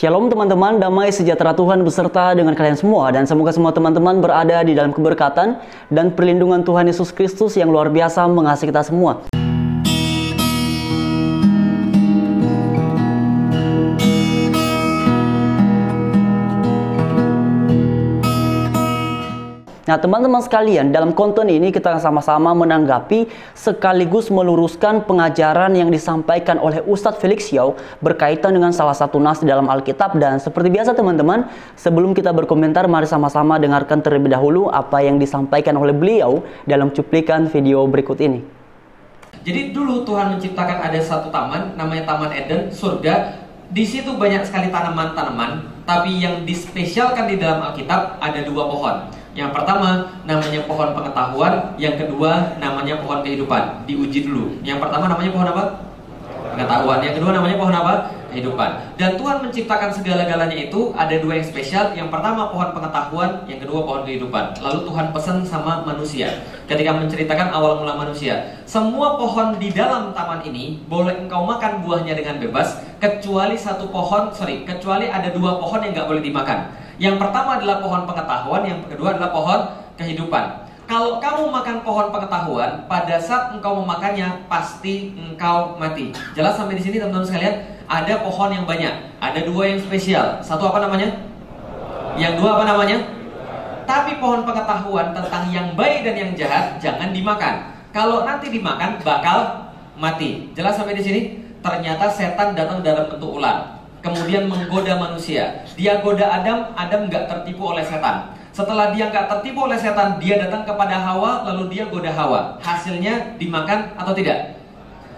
Shalom teman-teman, damai sejahtera Tuhan beserta dengan kalian semua. Dan semoga semua teman-teman berada di dalam keberkatan dan perlindungan Tuhan Yesus Kristus yang luar biasa mengasihi kita semua. Nah teman-teman sekalian, dalam konten ini kita sama-sama menanggapi sekaligus meluruskan pengajaran yang disampaikan oleh Ustadz Felix Xiao berkaitan dengan salah satu nas dalam Alkitab. Dan seperti biasa teman-teman, sebelum kita berkomentar, mari sama-sama dengarkan terlebih dahulu apa yang disampaikan oleh beliau dalam cuplikan video berikut ini. Jadi dulu Tuhan menciptakan ada satu taman, namanya Taman Eden, surga. Di situ banyak sekali tanaman-tanaman, tapi yang dispesialkan di dalam Alkitab ada dua pohon. Yang pertama namanya pohon pengetahuan, yang kedua namanya pohon kehidupan. Diuji dulu. Yang pertama namanya pohon apa? Pengetahuan. Yang kedua namanya pohon apa? Kehidupan. Dan Tuhan menciptakan segala-galanya itu ada dua yang spesial. Yang pertama pohon pengetahuan, yang kedua pohon kehidupan. Lalu Tuhan pesan sama manusia ketika menceritakan awal mula manusia. Semua pohon di dalam taman ini boleh engkau makan buahnya dengan bebas, kecuali kecuali ada dua pohon yang nggak boleh dimakan. Yang pertama adalah pohon pengetahuan, yang kedua adalah pohon kehidupan. Kalau kamu makan pohon pengetahuan, pada saat engkau memakannya pasti engkau mati. Jelas sampai di sini teman-teman sekalian? Ada pohon yang banyak, ada dua yang spesial. Satu apa namanya? Yang dua apa namanya? Tapi pohon pengetahuan tentang yang baik dan yang jahat jangan dimakan. Kalau nanti dimakan bakal mati. Jelas sampai di sini? Ternyata setan datang dalam bentuk ular, kemudian menggoda manusia. Dia goda Adam, Adam nggak tertipu oleh setan. Setelah dia nggak tertipu oleh setan, dia datang kepada Hawa, lalu dia goda Hawa. Hasilnya dimakan atau tidak?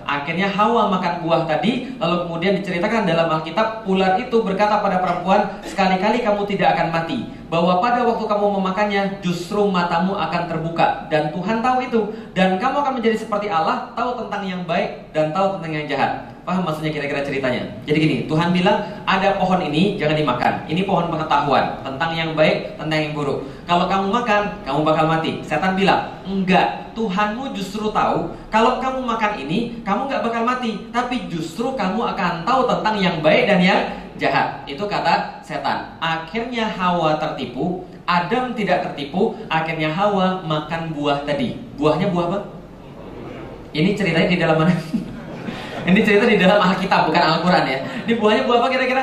Akhirnya Hawa makan buah tadi, lalu kemudian diceritakan dalam Alkitab, ular itu berkata pada perempuan, sekali-kali kamu tidak akan mati. Bahwa pada waktu kamu memakannya, justru matamu akan terbuka. Dan Tuhan tahu itu. Dan kamu akan menjadi seperti Allah, tahu tentang yang baik dan tahu tentang yang jahat. Paham maksudnya kira-kira ceritanya? Jadi gini, Tuhan bilang ada pohon ini jangan dimakan. Ini pohon pengetahuan tentang yang baik, tentang yang buruk. Kalau kamu makan, kamu bakal mati. Setan bilang, enggak, Tuhanmu justru tahu kalau kamu makan ini, kamu nggak bakal mati. Tapi justru kamu akan tahu tentang yang baik dan yang jahat. Itu kata setan. Akhirnya Hawa tertipu, Adam tidak tertipu. Akhirnya Hawa makan buah tadi. Buahnya buah apa? Ini ceritanya di dalam mana? Ini cerita di dalam Alkitab, bukan Al-Quran ya. Ini buahnya buah apa kira-kira?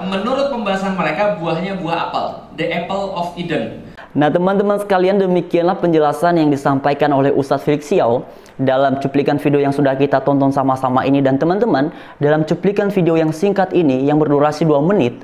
Menurut pembahasan mereka, buahnya buah apel. The apple of Eden. Nah teman-teman sekalian, demikianlah penjelasan yang disampaikan oleh Ustadz Felix Xiao dalam cuplikan video yang sudah kita tonton sama-sama ini. Dan teman-teman, dalam cuplikan video yang singkat ini yang berdurasi 2 menit,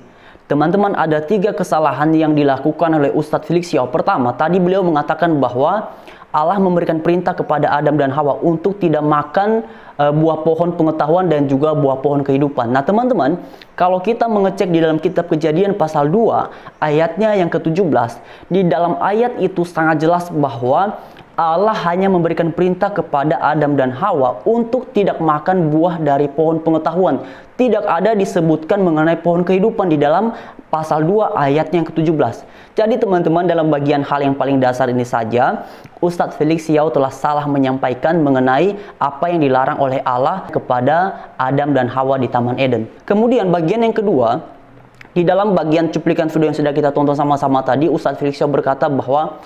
teman-teman ada 3 kesalahan yang dilakukan oleh Ustadz Felix Xiao. Pertama, tadi beliau mengatakan bahwa Allah memberikan perintah kepada Adam dan Hawa untuk tidak makan buah pohon pengetahuan dan juga buah pohon kehidupan. Nah teman-teman, kalau kita mengecek di dalam kitab Kejadian pasal 2 ayatnya yang ke-17, di dalam ayat itu sangat jelas bahwa Allah hanya memberikan perintah kepada Adam dan Hawa untuk tidak makan buah dari pohon pengetahuan. Tidak ada disebutkan mengenai pohon kehidupan di dalam pasal 2 ayatnya yang ke-17. Jadi teman-teman, dalam bagian hal yang paling dasar ini saja, Ustadz Felix Xiao telah salah menyampaikan mengenai apa yang dilarang oleh Allah kepada Adam dan Hawa di Taman Eden. Kemudian bagian yang kedua, di dalam bagian cuplikan video yang sudah kita tonton sama-sama tadi, Ustadz Felix Xiao berkata bahwa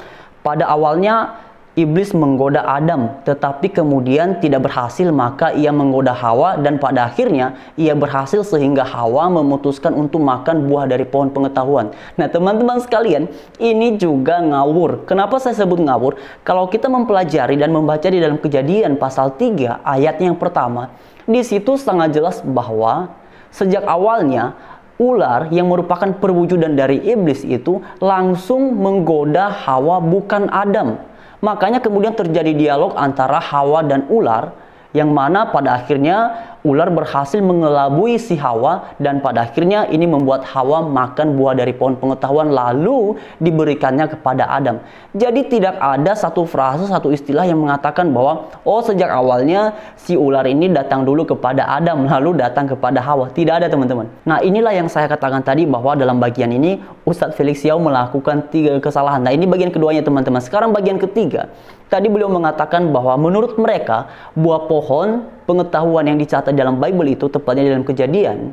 pada awalnya Iblis menggoda Adam, tetapi kemudian tidak berhasil, maka ia menggoda Hawa, dan pada akhirnya ia berhasil sehingga Hawa memutuskan untuk makan buah dari pohon pengetahuan. Nah teman-teman sekalian, ini juga ngawur. Kenapa saya sebut ngawur? Kalau kita mempelajari dan membaca di dalam Kejadian pasal 3 ayatnya yang pertama, di situ sangat jelas bahwa sejak awalnya ular yang merupakan perwujudan dari iblis itu langsung menggoda Hawa, bukan Adam. Makanya kemudian terjadi dialog antara Hawa dan ular, yang mana pada akhirnya ular berhasil mengelabui si Hawa, dan pada akhirnya ini membuat Hawa makan buah dari pohon pengetahuan lalu diberikannya kepada Adam. Jadi tidak ada satu frase, satu istilah yang mengatakan bahwa oh sejak awalnya si ular ini datang dulu kepada Adam lalu datang kepada Hawa. Tidak ada teman-teman. Nah inilah yang saya katakan tadi bahwa dalam bagian ini Ustadz Felix Xiao melakukan 3 kesalahan. Nah ini bagian keduanya teman-teman. Sekarang bagian ketiga. Tadi beliau mengatakan bahwa menurut mereka buah pohon pengetahuan yang dicatat dalam Bible itu, tepatnya dalam Kejadian,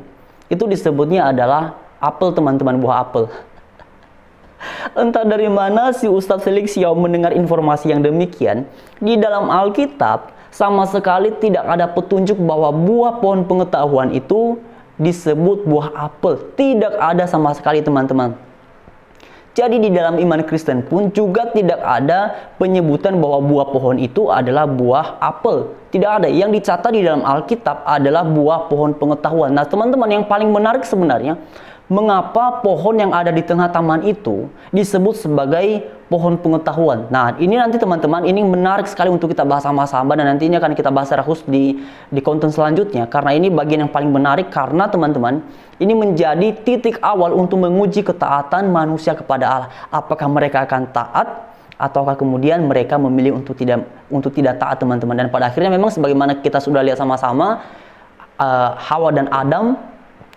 itu disebutnya adalah apel, teman-teman, buah apel. Entah dari mana si Ustadz Felix Xiao mendengar informasi yang demikian. Di dalam Alkitab sama sekali tidak ada petunjuk bahwa buah pohon pengetahuan itu disebut buah apel. Tidak ada sama sekali, teman-teman. Jadi di dalam iman Kristen pun juga tidak ada penyebutan bahwa buah pohon itu adalah buah apel. Tidak ada. Yang dicatat di dalam Alkitab adalah buah pohon pengetahuan. Nah, teman-teman, yang paling menarik sebenarnya, mengapa pohon yang ada di tengah taman itu disebut sebagai pohon pengetahuan. Nah, ini nanti teman-teman, ini menarik sekali untuk kita bahas sama-sama, dan nantinya akan kita bahas secara khusus di konten selanjutnya. Karena ini bagian yang paling menarik, karena teman-teman, ini menjadi titik awal untuk menguji ketaatan manusia kepada Allah. Apakah mereka akan taat, ataukah kemudian mereka memilih untuk tidak taat, teman-teman. Dan pada akhirnya memang sebagaimana kita sudah lihat sama-sama, Hawa dan Adam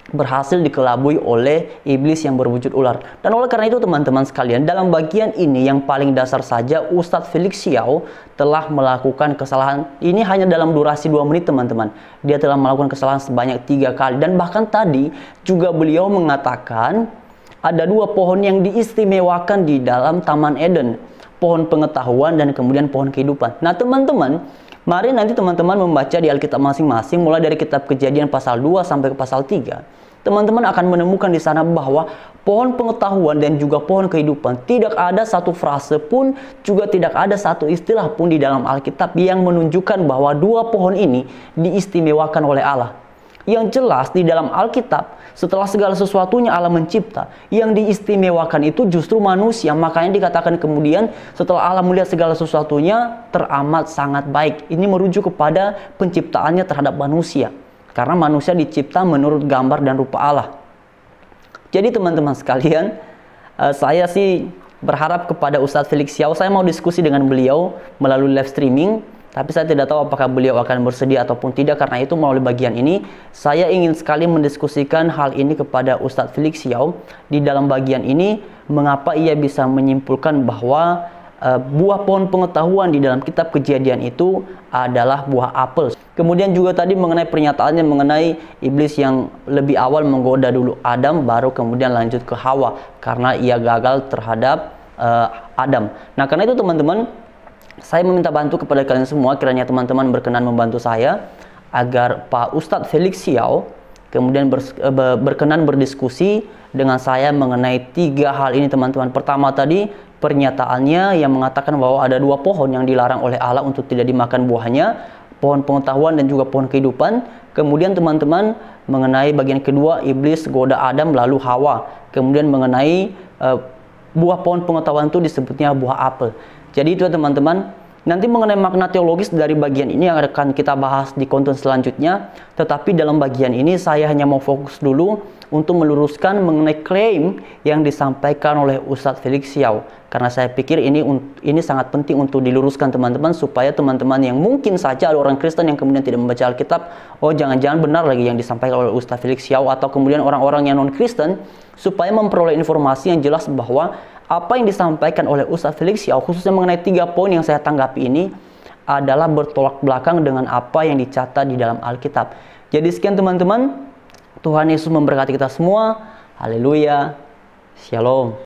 berhasil dikelabui oleh iblis yang berwujud ular. Dan oleh karena itu, teman-teman sekalian, dalam bagian ini yang paling dasar saja, Ustadz Felix Xiao telah melakukan kesalahan. Ini hanya dalam durasi 2 menit, teman-teman. Dia telah melakukan kesalahan sebanyak 3 kali. Dan bahkan tadi juga beliau mengatakan ada 2 pohon yang diistimewakan di dalam Taman Eden. Pohon pengetahuan dan kemudian pohon kehidupan. Nah, teman-teman, mari nanti teman-teman membaca di Alkitab masing-masing, mulai dari kitab Kejadian pasal 2 sampai ke pasal 3. Teman-teman akan menemukan di sana bahwa pohon pengetahuan dan juga pohon kehidupan, tidak ada satu frase pun, juga tidak ada satu istilah pun di dalam Alkitab yang menunjukkan bahwa 2 pohon ini diistimewakan oleh Allah. Yang jelas di dalam Alkitab, setelah segala sesuatunya Allah mencipta, yang diistimewakan itu justru manusia. Makanya dikatakan kemudian setelah Allah melihat segala sesuatunya teramat sangat baik. Ini merujuk kepada penciptaannya terhadap manusia. Karena manusia dicipta menurut gambar dan rupa Allah. Jadi teman-teman sekalian, saya sih berharap kepada Ustadz Felix Xiao. Saya mau diskusi dengan beliau melalui live streaming. Tapi saya tidak tahu apakah beliau akan bersedia ataupun tidak. Karena itu melalui bagian ini, saya ingin sekali mendiskusikan hal ini kepada Ustadz Felix Xiao. Di dalam bagian ini, mengapa ia bisa menyimpulkan bahwa buah pohon pengetahuan di dalam kitab Kejadian itu adalah buah apel. Kemudian juga tadi mengenai pernyataannya mengenai iblis yang lebih awal menggoda dulu Adam, baru kemudian lanjut ke Hawa karena ia gagal terhadap Adam. Nah, karena itu teman-teman, saya meminta bantu kepada kalian semua, kiranya teman-teman berkenan membantu saya agar Pak Ustadz Felix Xiao kemudian berkenan berdiskusi dengan saya mengenai 3 hal ini, teman-teman. Pertama tadi, pernyataannya yang mengatakan bahwa ada 2 pohon yang dilarang oleh Allah untuk tidak dimakan buahnya, pohon pengetahuan dan juga pohon kehidupan. Kemudian teman-teman mengenai bagian kedua, iblis goda Adam lalu Hawa. Kemudian mengenai buah pohon pengetahuan itu disebutnya buah apel. Jadi itu teman-teman. Nanti mengenai makna teologis dari bagian ini yang akan kita bahas di konten selanjutnya. Tetapi dalam bagian ini saya hanya mau fokus dulu untuk meluruskan mengenai klaim yang disampaikan oleh Ustadz Felix Xiao. Karena saya pikir ini sangat penting untuk diluruskan, teman-teman, supaya teman-teman yang mungkin saja ada orang Kristen yang kemudian tidak membaca Alkitab, oh jangan-jangan benar lagi yang disampaikan oleh Ustadz Felix Xiao, atau kemudian orang-orang yang non-Kristen, supaya memperoleh informasi yang jelas bahwa apa yang disampaikan oleh Ustadz Felix Xiao, khususnya mengenai 3 poin yang saya tanggapi ini, adalah bertolak belakang dengan apa yang dicatat di dalam Alkitab. Jadi sekian teman-teman, Tuhan Yesus memberkati kita semua. Haleluya, Shalom.